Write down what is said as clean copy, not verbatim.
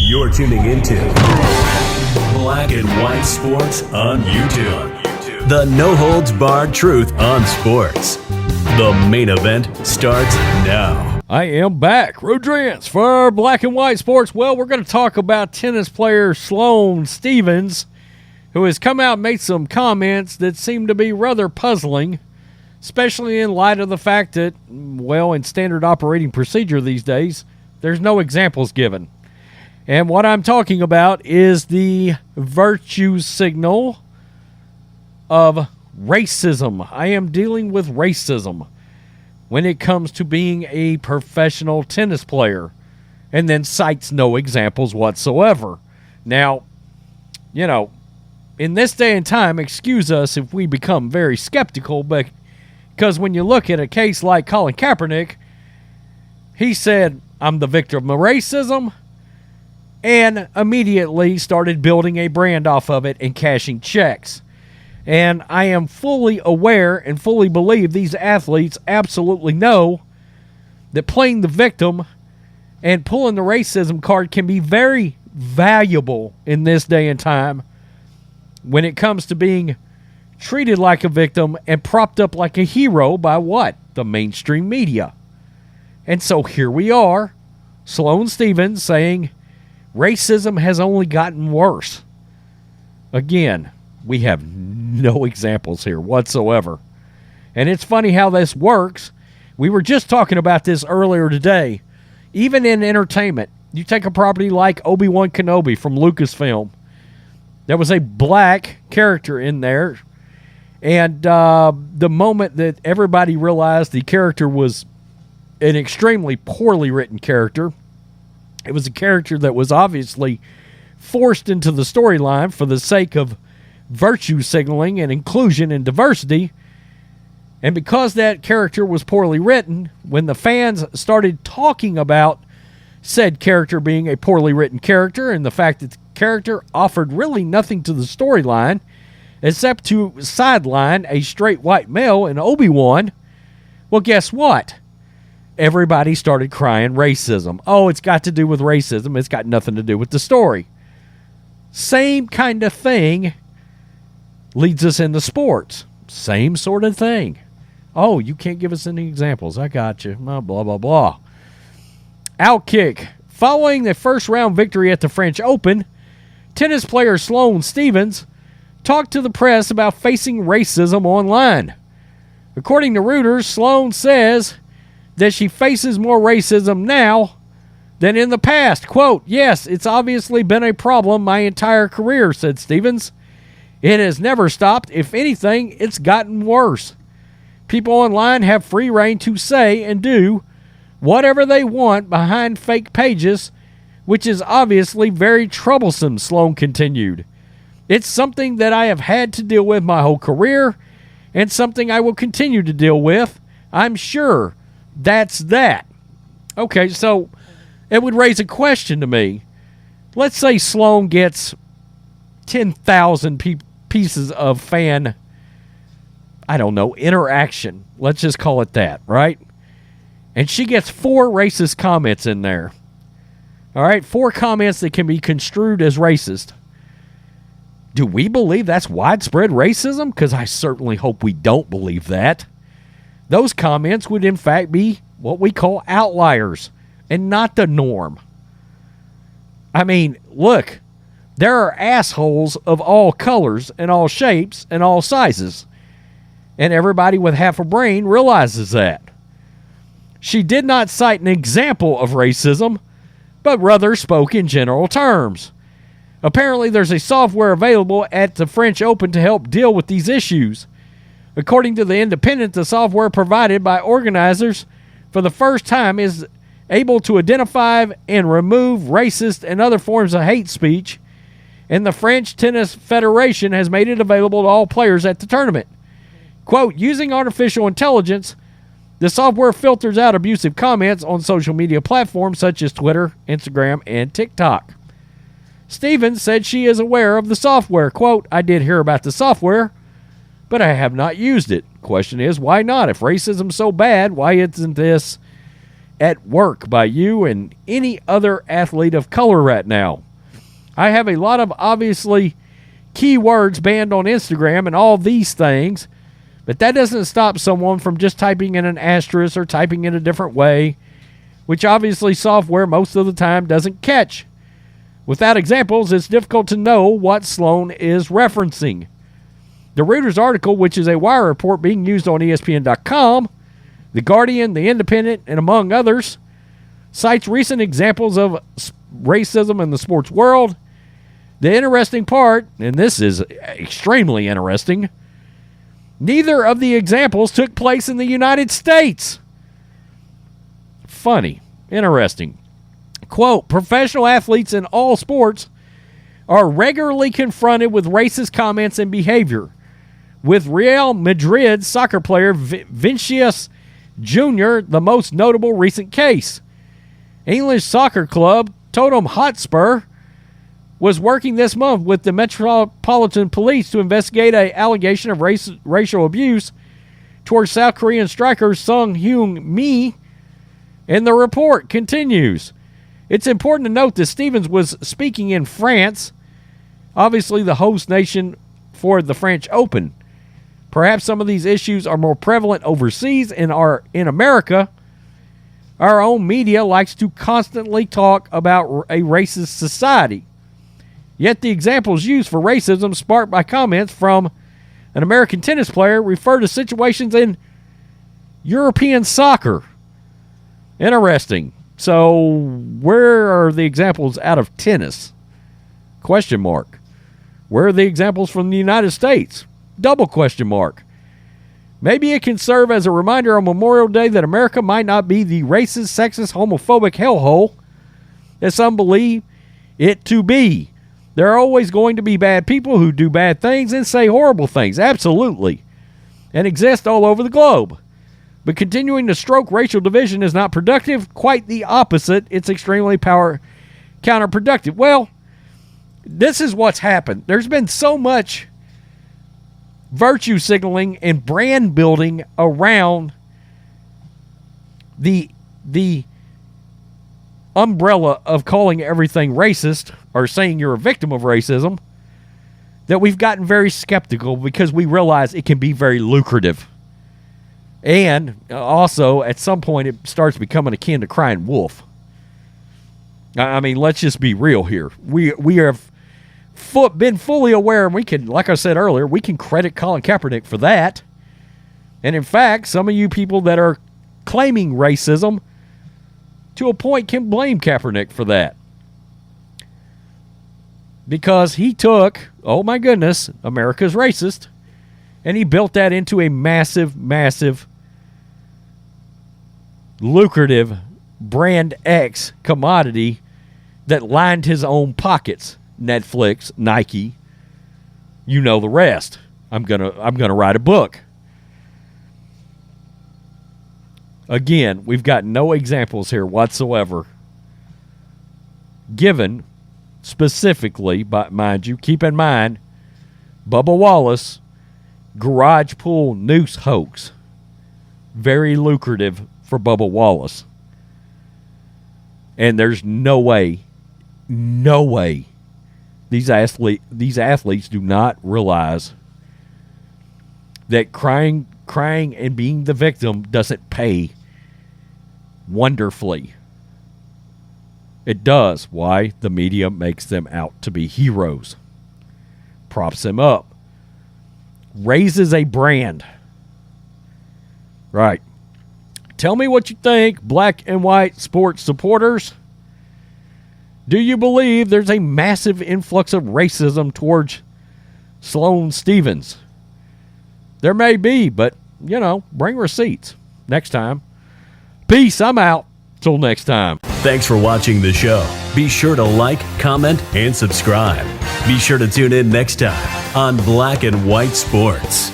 You're tuning into Black and White Sports on YouTube. The no-holds-barred truth on sports. The main event starts now. I am back, Rodrance, for Black and White Sports. Well, we're going to talk about tennis player Sloane Stephens, who has come out and made some comments that seem to be rather puzzling, especially in light of the fact that, well, in standard operating procedure these days, there's no examples given. And what I'm talking about is the virtue signal of racism. I am dealing with racism when it comes to being a professional tennis player, and then cites no examples whatsoever. Now, you know, in this day and time, excuse us if we become very skeptical, but because when you look at a case like Colin Kaepernick, he said, I'm the victim of racism, and immediately started building a brand off of it and cashing checks. And I am fully aware and fully believe these athletes absolutely know that playing the victim and pulling the racism card can be very valuable in this day and time when it comes to being treated like a victim and propped up like a hero by what? The mainstream media. And so here we are, Sloane Stephens saying racism has only gotten worse. Again, we have no examples here whatsoever. And it's funny how this works. We were just talking about this earlier today. Even in entertainment, you take a property like Obi-Wan Kenobi from Lucasfilm. There was a black character in there. And the moment that everybody realized the character was an extremely poorly written character, it was a character that was obviously forced into the storyline for the sake of virtue signaling and inclusion and diversity. And because that character was poorly written, when the fans started talking about said character being a poorly written character and the fact that the character offered really nothing to the storyline except to sideline a straight white male in Obi-Wan, well, guess what? Everybody started crying racism. Oh, it's got to do with racism. It's got nothing to do with the story. Same kind of thing leads us into sports. Same sort of thing. Oh, you can't give us any examples. I got you. Blah, blah, blah. Outkick. Following the first-round victory at the French Open, tennis player Sloane Stephens talked to the press about facing racism online. According to Reuters, Sloane says that she faces more racism now than in the past. Quote, yes, it's obviously been a problem my entire career, said Stephens. It has never stopped. If anything, it's gotten worse. People online have free rein to say and do whatever they want behind fake pages, which is obviously very troublesome, Sloane continued. It's something that I have had to deal with my whole career and something I will continue to deal with. I'm sure that's that. Okay, so it would raise a question to me. Let's say Sloane gets 10,000 pieces of fan, I don't know, interaction. Let's just call it that, right? And she gets 4 racist comments in there. All right, 4 comments that can be construed as racist. Do we believe that's widespread racism? Because I certainly hope we don't believe that. Those comments would in fact be what we call outliers and not the norm. I mean, look, there are assholes of all colors and all shapes and all sizes. And everybody with half a brain realizes that. She did not cite an example of racism, but rather spoke in general terms. Apparently, there's a software available at the French Open to help deal with these issues. According to The Independent, the software provided by organizers for the first time is able to identify and remove racist and other forms of hate speech, and the French Tennis Federation has made it available to all players at the tournament. Quote, using artificial intelligence, the software filters out abusive comments on social media platforms such as Twitter, Instagram, and TikTok. Stephens said she is aware of the software. Quote, I did hear about the software, but I have not used it. Question is, why not? If racism's so bad, why isn't this at work by you and any other athlete of color right now. I have a lot of obviously keywords banned on Instagram and all these things, but that doesn't stop someone from just typing in an asterisk or typing in a different way, which obviously software most of the time doesn't catch. Without examples, it's difficult to know what Sloane is referencing. The Reuters article, which is a wire report being used on ESPN.com, The Guardian, The Independent, and among others, cites recent examples of racism in the sports world. The interesting part, and this is extremely interesting, neither of the examples took place in the United States. Funny. Interesting. Quote, professional athletes in all sports are regularly confronted with racist comments and behavior, with Real Madrid soccer player Vinicius Jr. the most notable recent case. English soccer club Tottenham Hotspur was working this month with the Metropolitan Police to investigate an allegation of racial abuse towards South Korean striker Sung Hyun Mi, and the report continues. It's important to note that Stephens was speaking in France, obviously the host nation for the French Open. Perhaps some of these issues are more prevalent overseas and are in America. Our own media likes to constantly talk about a racist society. Yet the examples used for racism sparked by comments from an American tennis player refer to situations in European soccer. Interesting. So where are the examples out of tennis? Question mark. Where are the examples from the United States? Double question mark. Maybe it can serve as a reminder on Memorial Day that America might not be the racist, sexist, homophobic hellhole that some believe it to be. There are always going to be bad people who do bad things and say horrible things, absolutely, and exist all over the globe. But continuing to stroke racial division is not productive. Quite the opposite. It's extremely counterproductive. Well, this is what's happened. There's been so much virtue signaling and brand building around the umbrella of calling everything racist or saying you're a victim of racism that we've gotten very skeptical because we realize it can be very lucrative. And also, at some point, it starts becoming akin to crying wolf. I mean, let's just be real here. We have been fully aware, and we can, like I said earlier, we can credit Colin Kaepernick for that. And in fact, some of you people that are claiming racism, to a point, can blame Kaepernick for that. Because he took, oh my goodness, America's racist, and he built that into a massive, massive, lucrative brand X commodity that lined his own pockets. Netflix, Nike, you know the rest. I'm gonna write a book. Again, we've got no examples here whatsoever given specifically, but mind you, keep in mind, Bubba Wallace, garage pool noose hoax. Very lucrative for Bubba Wallace. And there's no way these athletes do not realize that crying and being the victim doesn't pay wonderfully. It does. Why? The media makes them out to be heroes. Props them up. Raises a brand. Right. Tell me what you think, black and white sports supporters. Do you believe there's a massive influx of racism towards Sloane Stephens? There may be, but, bring receipts next time. Peace. I'm out. Till next time. Thanks for watching the show. Be sure to like, comment, and subscribe. Be sure to tune in next time on Black and White Sports.